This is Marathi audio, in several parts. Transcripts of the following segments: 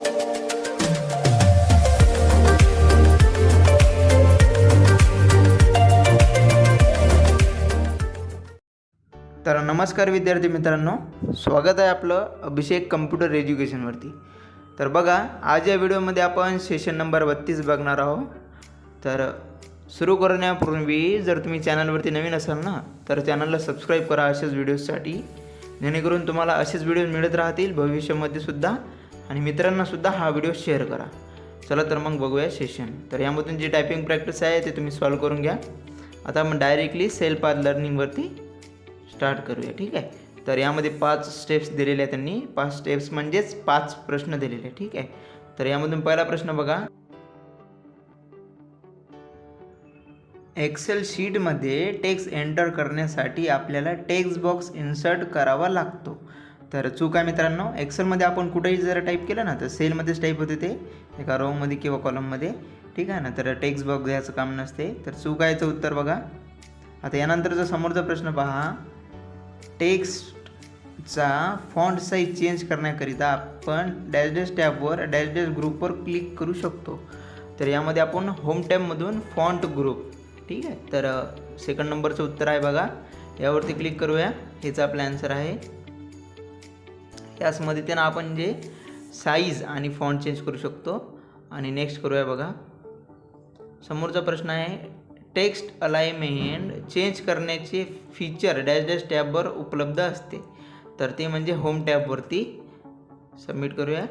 तर नमस्कार विद्यार्थी मित्रांनो, स्वागत आहे आपलं अभिषेक कम्प्युटर एज्युकेशनवरती। तर बघा, आज या व्हिडिओमध्ये आपण सेशन नंबर 32 बघणार आहोत। तर सुरू करण्यापूर्वी जर तुम्ही चॅनलवरती नवीन असाल ना, तर चॅनलला सबस्क्राईब करा अशाच व्हिडिओजसाठी, जेणेकरून तुम्हाला असेच व्हिडिओ मिळत राहतील भविष्यामध्ये सुद्धा, आणि मित्रांना सुद्धा हा व्हिडिओ शेअर करा। चला तर मग बघूया सेशन। तर यामधून जी टायपिंग प्रॅक्टिस आहे ते तुम्ही सॉल्व करून घ्या। आता आपण डायरेक्टली सेल पाथ लर्निंगवरती स्टार्ट करूया, ठीक आहे। तर यामध्ये 5 स्टेप्स दिलेले आहेत त्यांनी, 5 स्टेप्स म्हणजेच 5 प्रश्न दिलेले, ठीक आहे। तर यामधून पहिला प्रश्न बघा, एक्सेल शीटमध्ये टेक्स्ट एंटर करण्यासाठी आपल्याला टेक्स्ट बॉक्स इन्सर्ट करावा लागतो। तर चूक आहे मित्रांनो, एक्सेलमध्ये आपण कुठेही जर टाईप केलं ना, तर सेलमध्येच टाईप होते ते, एका रोमध्ये किंवा कॉलममध्ये, ठीक आहे ना। तर टेक्स्ट बॉक्स द्यायचं काम नसते, तर चूक आहे याचं उत्तर बघा। आता यानंतरचा समोरचा प्रश्न पहा, टेक्स्टचा फॉन्ट साईज चेंज करण्याकरिता आपण डॅश डॅश टॅबवर डॅश डॅश ग्रुपवर क्लिक करू शकतो। तर यामध्ये आपण होम टॅबमधून फॉन्ट ग्रुप, ठीक आहे। तर सेकंड नंबरचं उत्तर आहे बघा, यावरती क्लिक करूया, हेच आपला आन्सर आहे। याच मदतीनं आपण जे साईज आणि फॉन्ट चेंज करू शकतो। आणि नेक्स्ट करूया बघा, समोरचा प्रश्न आहे, टेक्स्ट अलाइनमेंट चेंज करण्याचे फीचर डॅश डॅश टॅबवर उपलब्ध असते। तर ते म्हणजे होम टॅबवरती। सबमिट करूया।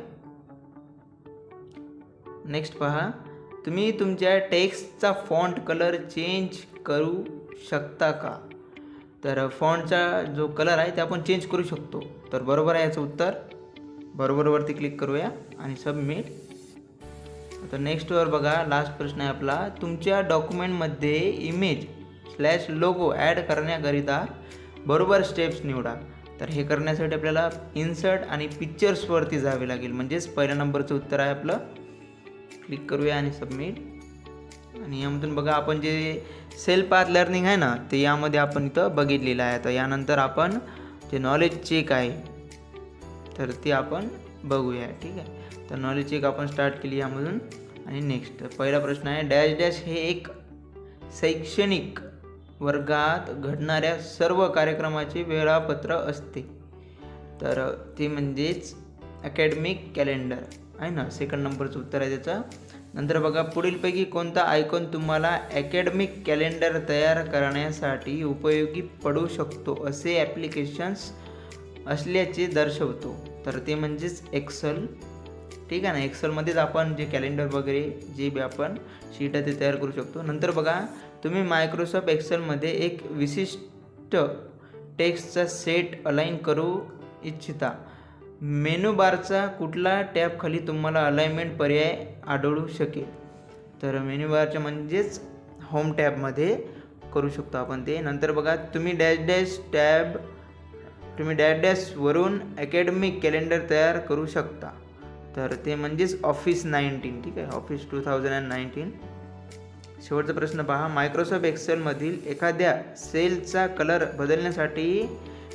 नेक्स्ट पहा, तुम्ही तुमच्या टेक्स्टचा फॉन्ट कलर चेंज करू शकता का? तर फॉन्टचा जो कलर आहे ते आपण चेंज करू शकतो। तर बरोबर आहे याचं उत्तर, बरोबरवरती क्लिक करूया आणि सबमिट। आता नेक्स्टवर बघा, लास्ट प्रश्न आहे आपला, तुमच्या डॉक्युमेंटमध्ये इमेज / लोगो ॲड करण्याकरिता बरोबर स्टेप्स निवडा। तर हे करण्यासाठी आपल्याला इन्सर्ट आणि पिक्चर्सवरती जावे लागेल, म्हणजेच पहिल्या नंबरचं उत्तर आहे आपलं। क्लिक करूया आणि सबमिट। आणि यामधून बघा, आपण जे सेल पाथ लर्निंग आहे ना, ते यामध्ये आपण इथं बघितलेलं आहे। तर यानंतर आपण जे नॉलेज चेक आहे तर ते आपण बघूया, ठीक आहे। तर नॉलेज चेक आपण स्टार्ट केली यामधून। आणि नेक्स्ट पहिला प्रश्न आहे, डॅश डॅश हे एक शैक्षणिक वर्गात घडणाऱ्या सर्व कार्यक्रमाचे वेळापत्र असते। तर ते म्हणजेच अकॅडमिक कॅलेंडर आहे ना, सेकंड नंबरचं उत्तर आहे त्याचं। नंतर बघा, पुढीलपैकी कोणता आयकॉन तुम्हाला अकॅडमिक कॅलेंडर तयार करण्यासाठी उपयोगी पडू शकतो असे ॲप्लिकेशन्स असल्याचे दर्शवतो? तर ते म्हणजेच एक्सेल, ठीक आहे ना। एक्सेलमध्येच आपण जे कॅलेंडर वगैरे जे बी आपण शीट आहे ते तयार करू शकतो। नंतर बघा, तुम्ही मायक्रोसॉफ्ट एक्सेलमध्ये एक विशिष्ट टेक्स्टचा सेट अलाइन करू इच्छिता, मेनू बारचा कुठला टॅब खाली तुम्हाला अलाइनमेंट पर्याय आढळू शकेल? तर मेनू बारच्या म्हणजेच होम टॅबमध्ये करू शकतो आपण ते। नंतर बघा, तुम्ही डॅश डॅशवरून अकॅडमिक कॅलेंडर तयार करू शकता। तर ते म्हणजेच ऑफिस 19, ठीक आहे, ऑफिस 2019। शेवटचा प्रश्न पहा, मायक्रोसॉफ्ट एक्सेलमधील एखाद्या सेलचा कलर बदलण्यासाठी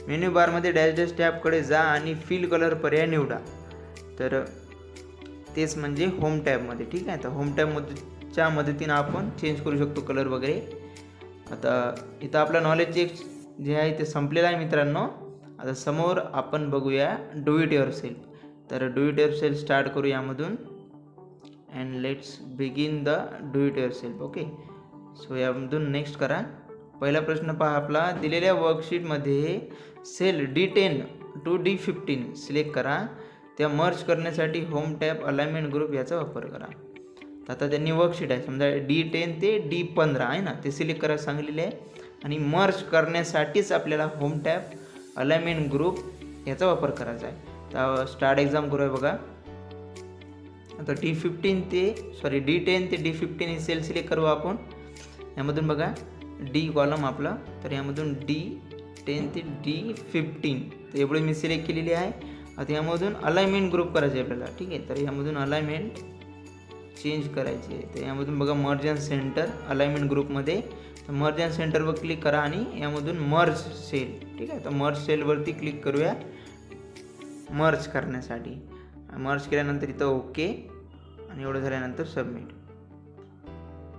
मेन्यू बारमध्ये डॅश डॅश टॅबकडे जा आणि फिल कलर पर्याय निवडा। तर तेच म्हणजे होम टॅबमध्ये, ठीक आहे। तर होम टॅबच्या मदतीनं आपण चेंज करू शकतो कलर वगैरे। आता इथं आपलं नॉलेज चेक जे आहे ते संपलेलं आहे मित्रांनो। आता समोर आपण बघूया डू इट युअरसेल्फ। तर डू इट युअरसेल्फ स्टार्ट करू यामधून, and let's begin the do it yourself, okay. So यामधून नेक्स्ट करा। पहिला प्रश्न पहा आपला, दिलेल्या वर्कशीटमध्ये sale D10 to D15 select करा, त्या मर्ज करण्यासाठी होम टॅब अलाइनमेंट ग्रुप याचा वापर करा। तर आता त्यांनी वर्कशीट आहे, समजा D10 ते D15 आहे ना, ते सिलेक्ट करायला सांगलेले आहे, आणि मर्ज करण्यासाठीच आपल्याला होम टॅब अलाइनमेंट ग्रुप याचा वापर करायचा आहे। तर स्टार्ट एक्झाम करूया बघा। आता D10 ते D15 ही सेल सिलेक्ट करू आपण। यामधून बघा डी कॉलम आपला, तर यामधून D10 ते D15 तर एवढे मी सिलेक्ट केलेली आहे। आता यामधून अलाइनमेंट ग्रुप करायचे आपल्याला, ठीक आहे। तर यामधून अलाइनमेंट चेंज करायची आहे। तर यामधून बघा मर्ज अँड सेंटर अलाइनमेंट ग्रुपमध्ये, तर मर्ज अँड सेंटरवर क्लिक करा आणि यामधून मर्ज सेल, ठीक आहे। तर मर्ज सेलवरती क्लिक करूया मर्ज करण्यासाठी। मर्ज केल्यानंतर इथं ओके आणि एवढं झाल्यानंतर सबमिट.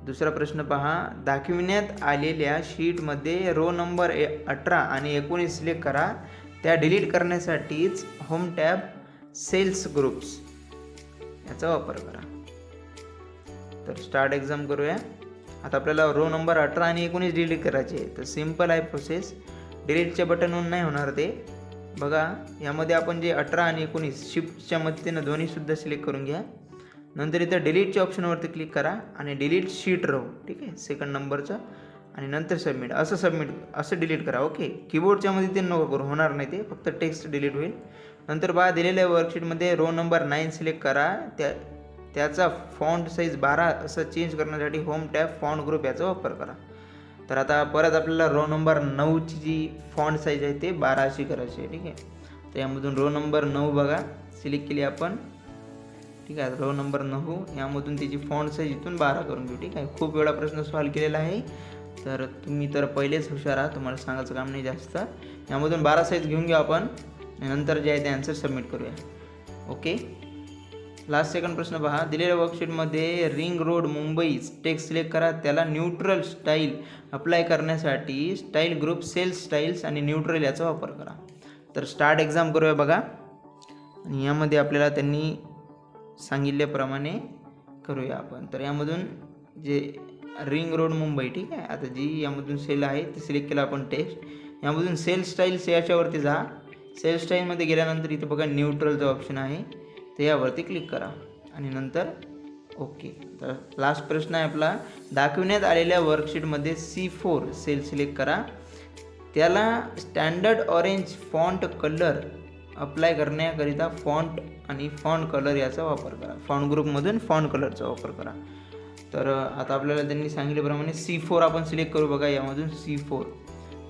दुसरा प्रश्न पहा, दाखविण्यात आलेल्या शीटमध्ये रो नंबर 18 आणि 19 सिलेक्ट करा. त्या डिलीट करण्यासाठीच होम टॅब सेल्स ग्रुप्स याचा वापर करा. तर स्टार्ट एक्झाम करूया. आता आपल्याला रो नंबर 18 आणि 19 डिलीट करायचे आहे. तर सिम्पल आहे प्रोसेस. डिलीटच्या बटनवर नाही होणार ते. बघा यामध्ये आपण जे 18 आणि 19 शिफ्टच्या मदतीनं दोन्हीसुद्धा सिलेक्ट करून घ्या. नंतर इथं डिलीटच्या ऑप्शनवरती क्लिक करा आणि डिलीट शीट रो, ठीक आहे, सेकंड नंबरचं, आणि नंतर सबमिट असं डिलीट करा. ओके, कीबोर्डच्या मध्ये ते नको करू, होणार नाही ते, फक्त टेक्स्ट डिलीट होईल. नंतर बघा दिलेल्या वर्कशीटमध्ये रो नंबर 9 सिलेक्ट करा. त्याचा फॉन्ट साईज 12 असं चेंज करण्यासाठी होम टॅब फॉन्ट ग्रुप याचा वापर करा. तर आता परत आपल्याला रो नंबर 9ची जी फॉन्ट साईज आहे ते 12 अशी करायची आहे, ठीक आहे. तर यामधून रो नंबर 9 बघा सिलेक्ट केली आपण, ठीक आहे. रो नंबर 9 यामधून त्याची फॉन्ट साईज इथून 12 करून घेऊ, ठीक आहे. खूप वेळा प्रश्न सॉल्व केलेला आहे, तर तुम्ही तर पहिलेच हुशार आहात, तुम्हाला सांगायचं काम नाही जास्त. यामधून 12 साईज घेऊन घेऊ आपण, नंतर जे आहे ते आन्सर सबमिट करूया. ओके, लास्ट सेकंड प्रश्न पहा. दिलेल्या वर्कशीटमध्ये ring road Mumbai text select करा. त्याला न्यूट्रल स्टाईल अप्लाय करण्यासाठी स्टाईल ग्रुप सेल्स स्टाईल्स आणि न्यूट्रल याचा वापर करा. तर स्टार्ट एक्झाम करूया बघा. आणि यामध्ये आपल्याला त्यांनी सांगितल्याप्रमाणे करूया आपण. तर यामधून जे रिंग रोड मुंबई, ठीक आहे, आता जी यामधून सेल आहे ती सिलेक्ट केला आपण टेक्स्ट. यामधून सेल स्टाईल्स याच्यावरती जा. सेल स्टाईलमध्ये गेल्यानंतर इथे बघा न्यूट्रलचा ऑप्शन आहे, तर यावरती क्लिक करा आणि नंतर ओके. तर लास्ट प्रश्न आहे आपला. दाखविण्यात आलेल्या वर्कशीटमध्ये C4 सेल सिलेक्ट करा. त्याला standard orange font colour apply करण्याकरिता फॉन्ट आणि फॉन्ट कलर याचा वापर करा. फॉन्ट ग्रुपमधून फॉन्ट कलरचा वापर करा. तर आता आपल्याला त्यांनी सांगितल्याप्रमाणे C4 आपण सिलेक्ट करू. बघा यामधून C4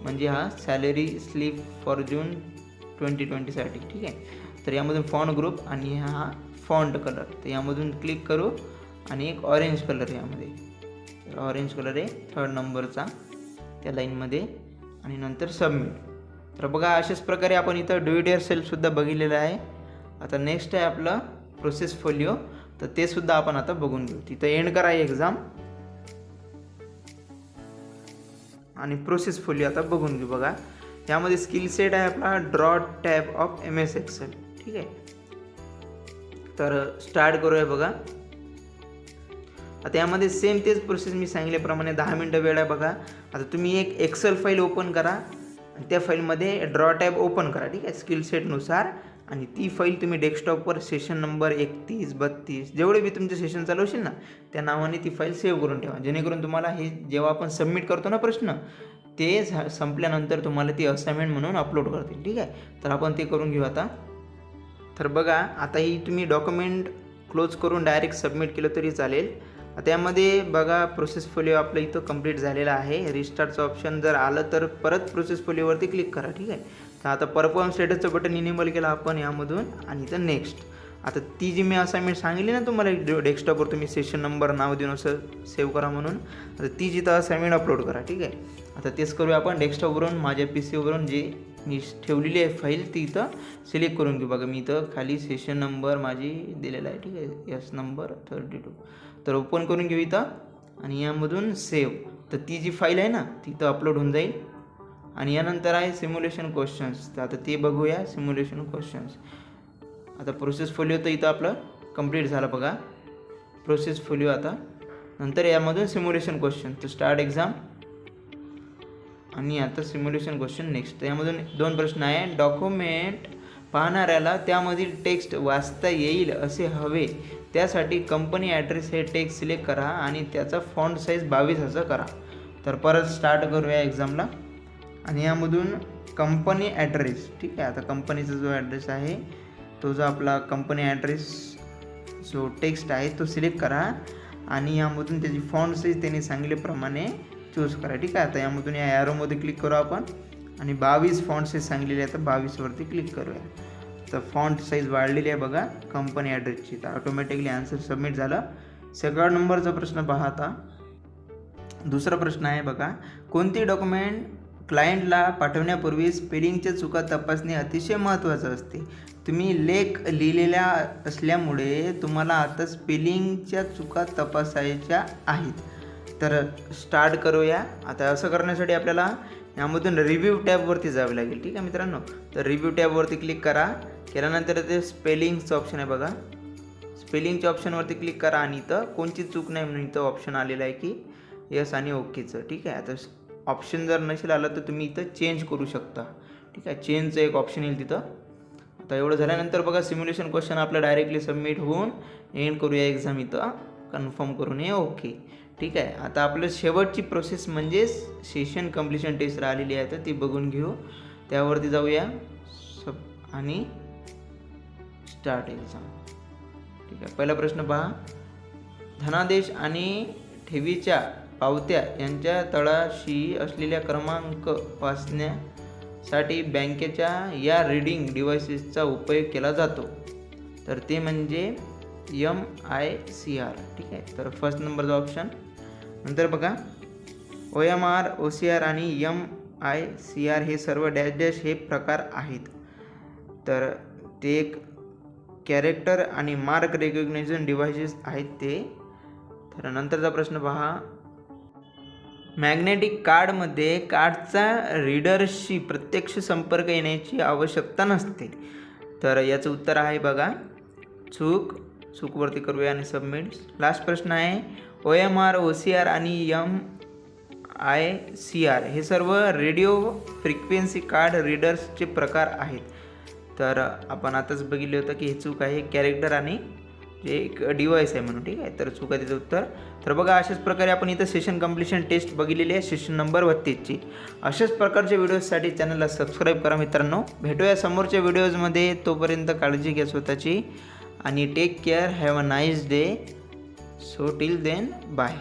म्हणजे हा सॅलरी स्लिप फॉर जून 2020साठी, ठीक आहे. तर यामधून फॉन्ट ग्रुप आणि हा फॉन्ट कलर, तर यामधून क्लिक करू आणि एक ऑरेंज कलर यामध्ये, तर ऑरेंज कलर आहे 3rd नंबरचा त्या लाईनमध्ये, आणि नंतर सबमिट. तर बघा अशाच प्रकारे आपण इथं डू इट योरसेल्फसुद्धा बघितलेलं आहे. आता नेक्स्ट आहे आपलं प्रोसेस फोलिओ, तर ते सुद्धा आपण आता बघून घेऊ. तिथं एंड करा एक्झाम आणि प्रोसेस फोलिओ आता बघून घेऊ. बघा यामध्ये स्किल सेट आहे आपला draw tab of MS Excel, ठीक आहे. तर स्टार्ट करूया बघा. आता यामध्ये सेम तेच प्रोसेस मी सांगितल्याप्रमाणे 10 मिनटं वेळ आहे. बघा आता तुम्ही एक एक्सेल फाईल ओपन करा आणि त्या फाईलमध्ये ड्रॉ टॅब ओपन करा, ठीक आहे, स्किल सेटनुसार. आणि ती फाईल तुम्ही डेस्कटॉपवर सेशन नंबर 31, 32 जेवढे बी तुमचे सेशन चालू असेल ना त्या नावाने ती फाईल सेव्ह करून ठेवा, जेणेकरून तुम्हाला हे जेव्हा आपण सबमिट करतो ना प्रश्न, ते संपल्यानंतर तुम्हाला ती असाइनमेंट म्हणून अपलोड करतील, ठीक आहे. तर आपण ते करून घेऊ आता. तर बघा आता ही तुम्ही डॉक्युमेंट क्लोज करून डायरेक्ट सबमिट केलं तरी चालेल. आता यामध्ये बघा प्रोसेस फोलिओ आपलं इथं कंप्लीट झालेला आहे. रिस्टार्टचं ऑप्शन जर आलं तर परत प्रोसेस फोलिओवरती क्लिक करा, ठीक आहे. तर आता परफॉर्म स्टेटसचं बटन इनेबल केलं आपण यामधून, आणि इथं नेक्स्ट. आता ती जी मी असाइनमेंट सांगितली ना तुम्हाला डेस्कटॉपवर तुम्ही सेशन नंबर नाव देऊन असं सेव्ह करा म्हणून, आता ती जिथं असाइनमेंट अपलोड करा, ठीक आहे. आता तेच करूया आपण. डेस्कटॉपवरून माझ्या PCवरून जी मी ठेवलेली आहे फाईल ती इथं सिलेक्ट करून घेऊ. बघा मी इथं खाली सेशन नंबर माझी दिलेला आहे, ठीक आहे, S नंबर 32. तर ओपन करून घेऊ इथं आणि यामधून सेव्ह. तर ती जी फाईल आहे ना ती इथं अपलोड होऊन जाईल. आणि यानंतर आहे सिम्युलेशन क्वेश्चन्स, तर आता ते बघूया. सिम्युलेशन क्वेश्चन्स आता प्रोसेस फोलिओ तर इथं आपलं कंप्लीट झालं. बघा प्रोसेस फोलिओ आता नंतर यामधून सिम्युलेशन क्वेश्चन. तर स्टार्ट एक्झाम आणि आता सिम्युलेशन क्वेश्चन नेक्स्ट. तर यामधून 2 प्रश्न आहे. डॉक्युमेंट पाहणाऱ्याला त्यामधील टेक्स्ट वाचता येईल असे हवे, त्यासाठी कंपनी ॲड्रेस हे टेक्स्ट सिलेक्ट करा आणि त्याचा फॉन्ट साईज 22 असं करा. तर परत स्टार्ट करूया एक्झामला. आणि यामधून कंपनी ॲड्रेस, ठीक आहे, आता कंपनीचा जो ॲड्रेस आहे तो जो आपला कंपनी ॲड्रेस जो टेक्स्ट आहे तो सिलेक्ट करा आणि यामधून त्याची फॉन्ट साईज त्यांनी सांगितल्याप्रमाणे चूज करा, ठीक आहे. आता यामधून या ॲरोमध्ये क्लिक करू आपण आणि 22 फॉन्ट साईज सांगलेली आहे, तर 22वरती क्लिक करूया. तर फॉन्ट साईज वाढलेली आहे बघा कंपनी ॲड्रेसची. तर ऑटोमॅटिकली आन्सर सबमिट झालं. 2nd नंबरचा प्रश्न पहा. आता दुसरा प्रश्न आहे बघा. कोणती डॉक्युमेंट क्लायंटला पाठवण्यापूर्वी स्पेलिंगच्या चुका तपासणे अतिशय महत्त्वाचं असते. तुम्ही लेख लिहिलेला असल्यामुळे तुम्हाला आता स्पेलिंगच्या चुका तपासायच्या आहेत. तर स्टार्ट करूया. आता असं करण्यासाठी आपल्याला यामधून रिव्ह्यू टॅबवरती जावे लागेल. ठीक आहे मित्रांनो, तर रिव्ह्यू टॅबवरती क्लिक करा. केल्यानंतर ते स्पेलिंगचं ऑप्शन आहे बघा, स्पेलिंगच्या ऑप्शनवरती क्लिक करा आणि इथं कोणची चूक नाही म्हणून इथं ऑप्शन आलेलं आहे की यस आणि ओकेचं. ठीक आहे, आता ऑप्शन जर नसेल आलं तर तुम्ही इथं चेंज करू शकता. ठीक आहे, चेंजचं एक ऑप्शन येईल तिथं. आता एवढं झाल्यानंतर बघा सिम्युलेशन क्वेश्चन आपलं डायरेक्टली सबमिट होऊन एंड करूया एक्झाम इथं, कन्फर्म करून ये ओके. ठीक आहे, आता आपलं शेवटची प्रोसेस म्हणजे सेशन कम्प्लिशन टेस्ट राहिलेली आहे, तर ती बघून घेऊ. त्यावरती जाऊया आणि स्टार्ट एक्झाम. ठीक आहे, पहिला प्रश्न पहा. धनादेश आणि ठेवीच्या पावत्या यांच्या तळाशी असलेल्या क्रमांक वाचण्यासाठी बँकेच्या या रीडिंग डिव्हाइसेसचा उपयोग केला जातो. तर ते म्हणजे MICR. ठीक आहे, तर फर्स्ट नंबरचा ऑप्शन. नंतर बघा OMR, OCR आणि MICR हे सर्व डॅश डॅश हे प्रकार आहेत. तर ते एक कॅरेक्टर आणि मार्क रेकग्निशन डिव्हाइसेस आहेत ते. तर नंतरचा प्रश्न पहा. मॅग्नेटिक कार्डमध्ये कार्डचा रीडरशी प्रत्यक्ष संपर्क येण्याची आवश्यकता नसते. तर याचं उत्तर आहे बघा चूकवरती करूया आणि सबमिट. लास्ट प्रश्न आहे OMR, OCR आणि MICR हे सर्व रेडिओ फ्रिक्वेन्सी कार्ड रीडर्सचे प्रकार आहेत. तर आपण आताच बघितले होतं की हे चूक आहे, कॅरेक्टर आणि जे एक डिव्हाइस आहे म्हणून. ठीक आहे, तर चूक आहे तिचं उत्तर. तर बघा अशाच प्रकारे आपण इथं सेशन कम्प्लिशन टेस्ट बघितलेली आहे, सेशन नंबर 32ची. अशाच प्रकारच्या व्हिडिओजसाठी चॅनलला सबस्क्राईब करा मित्रांनो. भेटूया समोरच्या व्हिडिओजमध्ये. तोपर्यंत काळजी घ्या स्वतःची आणि take care. Have a nice day. So till then bye.